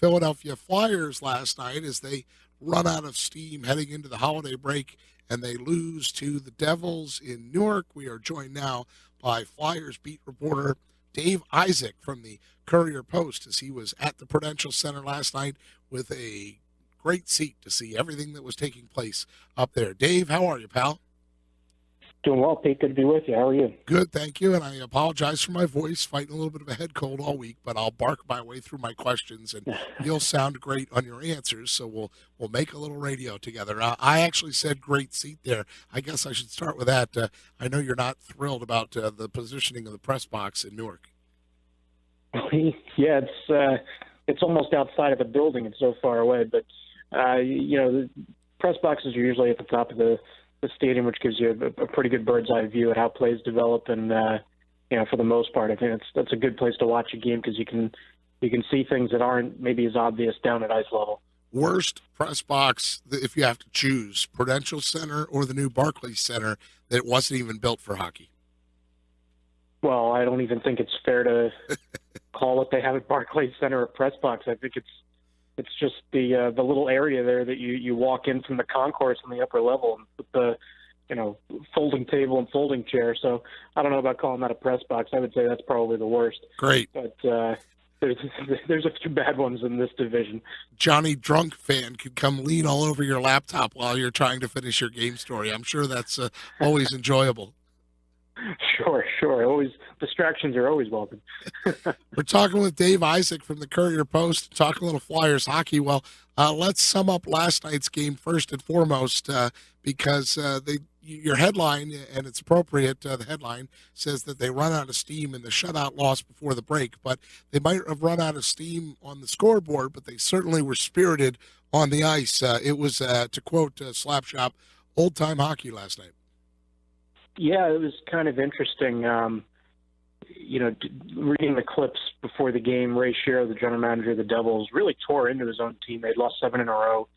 Philadelphia Flyers last night as they run out of steam heading into the holiday break and they lose to the Devils in Newark. We are joined now by Flyers beat reporter Dave Isaac from the Courier-Post as he was at the Prudential Center last night with a great seat to see everything that was taking place up there. Dave, how are you, pal? Doing well, Pete. Good to be with you. How are you? Good, thank you. And I apologize for my voice, fighting a little bit of a head cold all week, but I'll bark my way through my questions, and you'll sound great on your answers. So we'll make a little radio together. I actually said great seat there. I guess I should start with that. I know you're not thrilled about the positioning of the press box in Newark. Yeah, it's almost outside of the building. It's so far away, but the press boxes are usually at the top of the stadium, which gives you a pretty good bird's eye view at how plays develop. And for the most part, I think that's a good place to watch a game because you can see things that aren't maybe as obvious down at ice level. Worst press box, if you have to choose, Prudential Center or the new Barclays Center that wasn't even built for hockey? Well, I don't even think it's fair to call what they have at Barclays Center a press box. I think it's just the little area there that you walk in from the concourse on the upper level and put the folding table and folding chair. So I don't know about calling that a press box. I would say that's probably the worst. Great. But there's a few bad ones in this division. Johnny Drunk fan could come lean all over your laptop while you're trying to finish your game story. I'm sure that's always enjoyable. Sure. Always distractions are always welcome. We're talking with Dave Isaac from the Courier-Post, talking a little Flyers hockey. Well, let's sum up last night's game first and foremost, because your headline, and it's appropriate, the headline says that they run out of steam in the shutout loss before the break, but they might have run out of steam on the scoreboard, but they certainly were spirited on the ice. It was, to quote Slapshot, old-time hockey last night. Yeah, it was kind of interesting. Reading the clips before the game, Ray Shero, the general manager of the Devils, really tore into his own team. They'd lost 7 in a row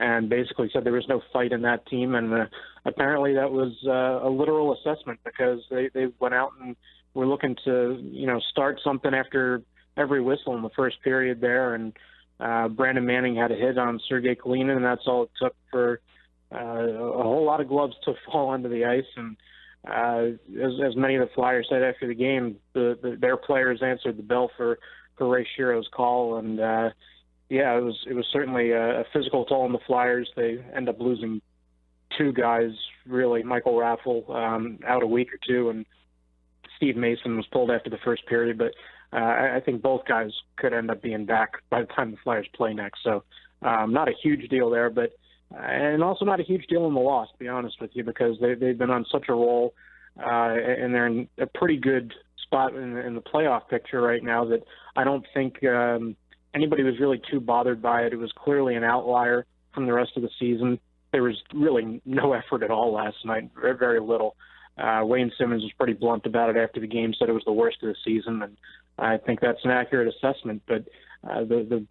and basically said there was no fight in that team. And apparently that was a literal assessment because they went out and were looking to, start something after every whistle in the first period there. And Brandon Manning had a hit on Sergei Kalinin, and that's all it took for a whole lot of gloves to fall onto the ice. And as many of the Flyers said after the game, their players answered the bell for Ray Shero's call, and it was certainly a physical toll on the Flyers. They end up losing 2 guys, really. Michael Raffle out a week or 2, and Steve Mason was pulled after the first period. But I think both guys could end up being back by the time the Flyers play next. So not a huge deal there, but. And also not a huge deal in the loss, to be honest with you, because they've been on such a roll, and they're in a pretty good spot in the playoff picture right now that I don't think anybody was really too bothered by it. It was clearly an outlier from the rest of the season. There was really no effort at all last night, very, very little. Wayne Simmons was pretty blunt about it after the game, said it was the worst of the season, and I think that's an accurate assessment. But the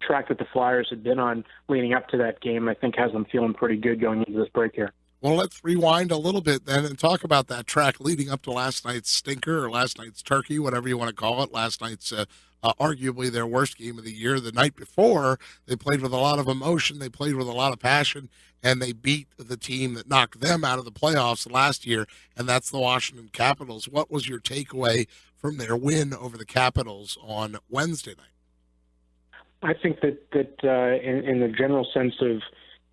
track that the Flyers had been on leading up to that game, I think has them feeling pretty good going into this break here. Well, let's rewind a little bit then and talk about that track leading up to last night's stinker or last night's turkey, whatever you want to call it. Last night's arguably their worst game of the year. The night before, they played with a lot of emotion, they played with a lot of passion, and they beat the team that knocked them out of the playoffs last year, and that's the Washington Capitals. What was your takeaway from their win over the Capitals on Wednesday night? I think that in the general sense of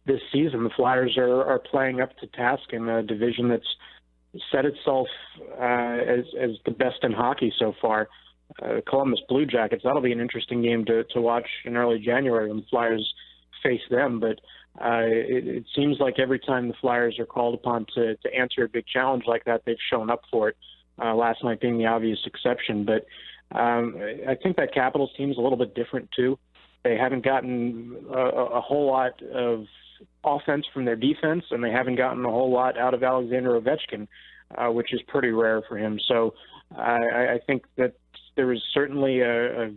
this season, the Flyers are playing up to task in a division that's set itself as the best in hockey so far. Columbus Blue Jackets, that'll be an interesting game to watch in early January when the Flyers face them. But it seems like every time the Flyers are called upon to answer a big challenge like that, they've shown up for it, last night being the obvious exception. But I think that Capitals team is a little bit different too. They haven't gotten a whole lot of offense from their defense, and they haven't gotten a whole lot out of Alexander Ovechkin, which is pretty rare for him. So I think that there was certainly a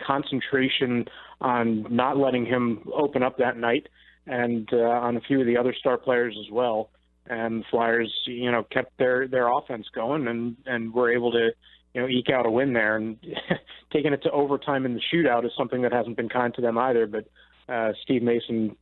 concentration on not letting him open up that night, and on a few of the other star players as well. And the Flyers, kept their offense going and were able to eke out a win there. And taking it to overtime in the shootout is something that hasn't been kind to them either. But Steve Mason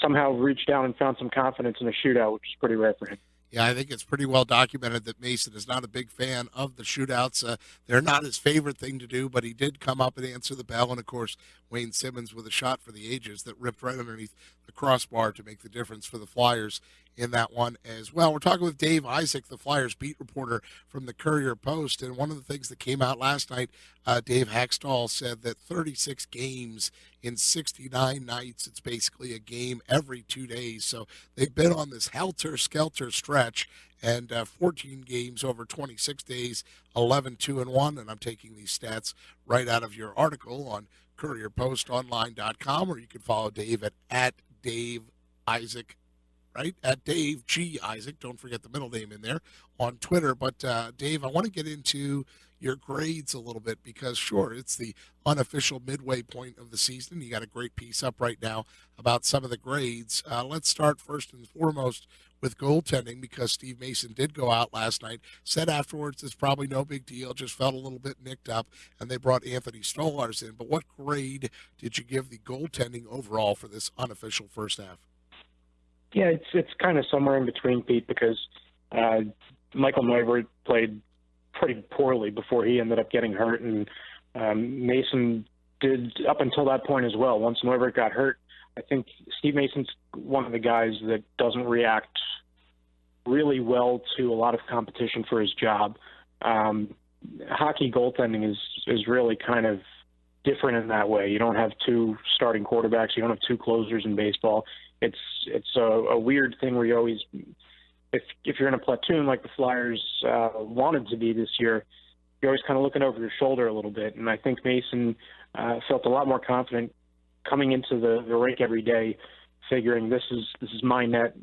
somehow reached down and found some confidence in a shootout, which is pretty rare for him. Yeah, I think it's pretty well documented that Mason is not a big fan of the shootouts. They're not his favorite thing to do, but he did come up and answer the bell. And, of course, Wayne Simmons with a shot for the ages that ripped right underneath the crossbar to make the difference for the Flyers in that one as well. We're talking with Dave Isaac, the Flyers beat reporter from the Courier-Post. And one of the things that came out last night, Dave Hakstol said that 36 games in 69 nights, it's basically a game every 2 days. So they've been on this helter-skelter stretch, and 14 games over 26 days, 11-2-1. And I'm taking these stats right out of your article on CourierPostOnline.com, or you can follow Dave at Dave Isaac, right? At Dave G. Isaac. Don't forget the middle name in there on Twitter. But, Dave, I want to get into your grades a little bit because, sure, it's the unofficial midway point of the season. You got a great piece up right now about some of the grades. Let's start first and foremost with goaltending because Steve Mason did go out last night, said afterwards it's probably no big deal, just felt a little bit nicked up, and they brought Anthony Stolarz in. But what grade did you give the goaltending overall for this unofficial first half? Yeah, it's kind of somewhere in between, Pete, because Michael Neuvirth played pretty poorly before he ended up getting hurt, and Mason did up until that point as well. Once Neuvirth got hurt, I think Steve Mason's one of the guys that doesn't react really well to a lot of competition for his job. Hockey goaltending is really kind of different in that way. You don't have two starting quarterbacks. You don't have two closers in baseball. It's a weird thing where you always, if you're in a platoon like the Flyers wanted to be this year, you're always kind of looking over your shoulder a little bit. And I think Mason felt a lot more confident coming into the rink every day, figuring this is my net.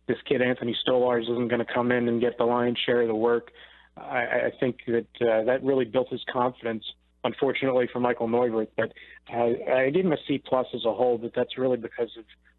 This kid Anthony Stolarz isn't going to come in and get the lion's share of the work. I think that really built his confidence. Unfortunately for Michael Neuvirth, but I gave him a C+ as a whole. But that's really because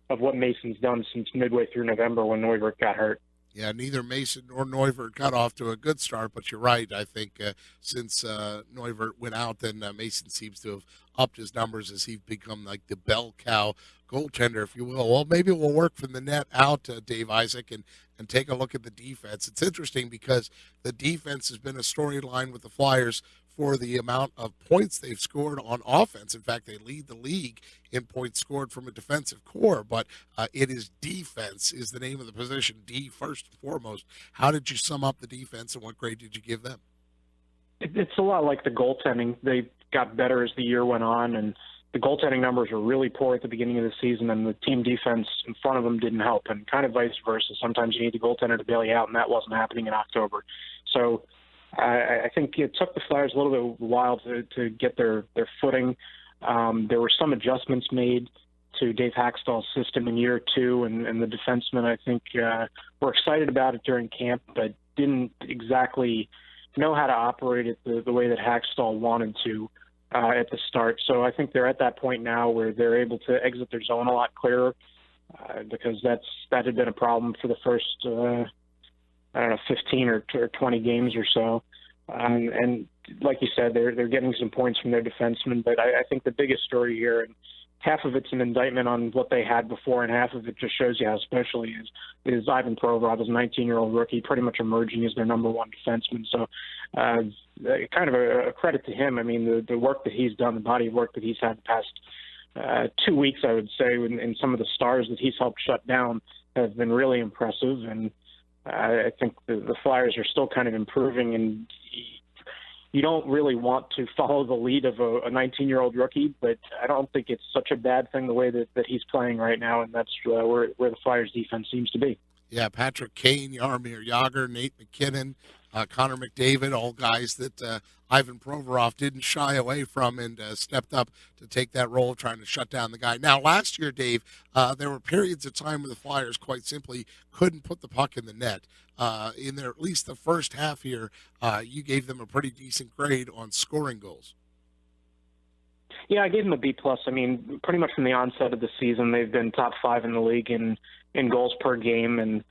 of what Mason's done since midway through November when Neuvirth got hurt. Yeah, neither Mason nor Neuvirth got off to a good start, but you're right. I think since Neuvirth went out, then Mason seems to have upped his numbers as he's become like the bell cow goaltender, if you will. Well, maybe we'll work from the net out, Dave Isaac, and take a look at the defense. It's interesting because the defense has been a storyline with the Flyers for the amount of points they've scored on offense. In fact, they lead the league in points scored from a defensive core, but it is defense is the name of the position, D first and foremost. How did you sum up the defense, and what grade did you give them? It's a lot like the goaltending. They got better as the year went on, and the goaltending numbers were really poor at the beginning of the season, and the team defense in front of them didn't help, and kind of vice versa. Sometimes you need the goaltender to bail you out, and that wasn't happening in October. So I think it took the Flyers a little bit of a while to get their footing. There were some adjustments made to Dave Hakstol's system in year two, and the defensemen, I think, were excited about it during camp, but didn't exactly know how to operate it the way that Hakstol wanted to at the start. So I think they're at that point now where they're able to exit their zone a lot clearer because that had been a problem for the first 15 or 20 games or so. And like you said, they're getting some points from their defensemen, but I think the biggest story here, and half of it's an indictment on what they had before, and half of it just shows you how special he is Ivan Provorov, his 19-year-old rookie, pretty much emerging as their number one defenseman. So kind of a credit to him. I mean, the work that he's done, the body of work that he's had the past 2 weeks, I would say, and some of the stars that he's helped shut down have been really impressive. And I think the Flyers are still kind of improving, and you don't really want to follow the lead of a 19-year-old rookie, but I don't think it's such a bad thing the way that he's playing right now, and that's where the Flyers defense seems to be. Yeah, Patrick Kane, Jaromir Jagr, Nate McKinnon, Connor McDavid, all guys that Ivan Provorov didn't shy away from and stepped up to take that role of trying to shut down the guy. Now, last year, Dave, there were periods of time where the Flyers quite simply couldn't put the puck in the net. In their at least the first half here, you gave them a pretty decent grade on scoring goals. Yeah, I gave them a B plus. I mean, pretty much from the onset of the season, they've been top 5 in the league in goals per game, and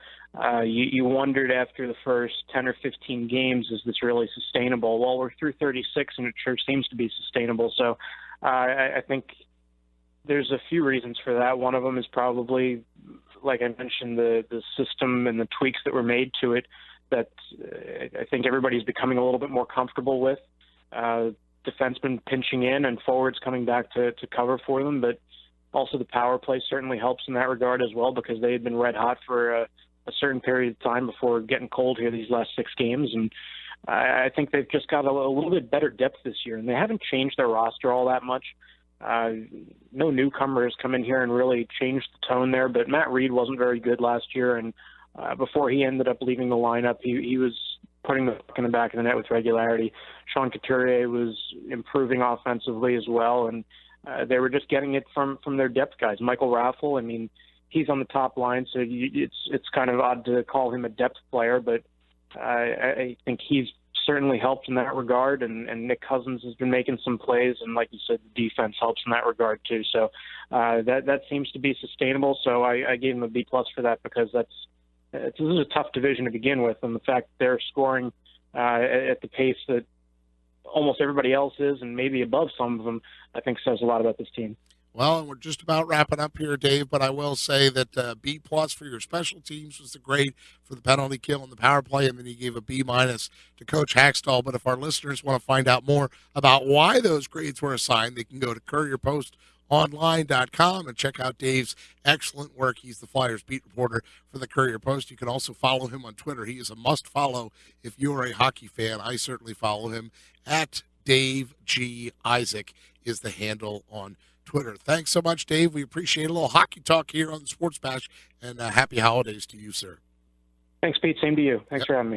you wondered after the first 10 or 15 games, is this really sustainable? Well, we're through 36, and it sure seems to be sustainable. So I think there's a few reasons for that. One of them is probably, like I mentioned, the system and the tweaks that were made to it that I think everybody's becoming a little bit more comfortable with. Defensemen pinching in and forwards coming back to cover for them, but also the power play certainly helps in that regard as well, because they had been red hot for a certain period of time before getting cold here these last 6 games. And I think they've just got a little bit better depth this year, and they haven't changed their roster all that much. No newcomers come in here and really changed the tone there, but Matt Reed wasn't very good last year, and before he ended up leaving the lineup, he was putting the puck in the back of the net with regularity. Sean Couturier was improving offensively as well, and they were just getting it from their depth guys. Michael Raffle, I mean, he's on the top line, so it's kind of odd to call him a depth player, but I think he's certainly helped in that regard, and Nick Cousins has been making some plays, and like you said, the defense helps in that regard too. So that seems to be sustainable. So I gave him a B plus for that, because this is a tough division to begin with, and the fact that they're scoring at the pace that almost everybody else is, and maybe above some of them, I think says a lot about this team. Well, and we're just about wrapping up here, Dave, but I will say that B plus for your special teams was the grade for the penalty kill and the power play, and then you gave a B minus to Coach Hakstol. But if our listeners want to find out more about why those grades were assigned, they can go to courierpostonline.com and check out Dave's excellent work. He's the Flyers beat reporter for the Courier Post. You can also follow him on Twitter. He is a must follow if you're a hockey fan. I certainly follow him at Dave G. Isaac is the handle on Twitter. Thanks so much, Dave. We appreciate a little hockey talk here on the Sports Bash, and happy holidays to you, sir. Thanks, Pete. Same to you. Thanks for having me.